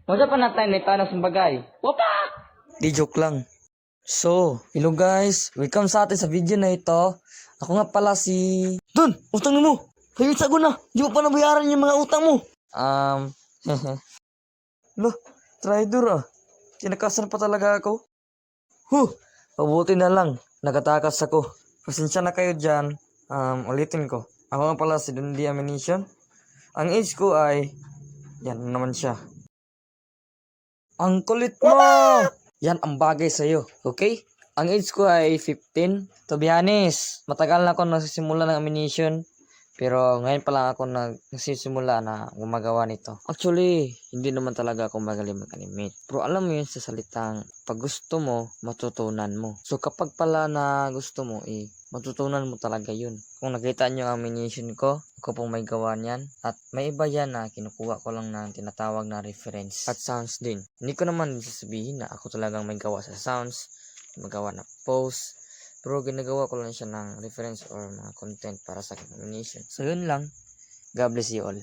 Wala pa natin may paano sa bagay. Wapa! Di joke lang. So, hello guys. Welcome sa atin sa video na ito. Ako nga pala si... Dun! Utang mo! Hayun sa na! Di mo pa nabayaran yung mga utang mo! Lo, traitor ah. Tinakasan pa talaga ako. Pabuti na lang. Nagatakas ako. Pasensya na kayo dyan. Ulitin ko. Ako nga pala si Dundi Ammunition. Ang age ko ay... Yan naman siya. Ang kulit mo! Yan ang bagay sa'yo, okay? Ang age ko ay 15. To be honest, matagal na ako nagsisimula ng ammunition. Pero ngayon pa lang ako nagsisimula na gumagawa nito. Actually, hindi naman talaga ako magaling mag-animate. Pero alam mo yun sa salitang, pag gusto mo, matutunan mo. So kapag pala na gusto mo, matutunan mo talaga yun. Kung nakita nyo ang ammunition ko, ako pong may gawa niyan. At may iba yan na kinukuha ko lang ng tinatawag na reference. At sounds din. Hindi ko naman sasabihin na ako talagang may gawa sa sounds, magawa na post. Pero ginagawa ko lang siya ng reference or mga content para sa ammunition. So yun lang. God bless you all.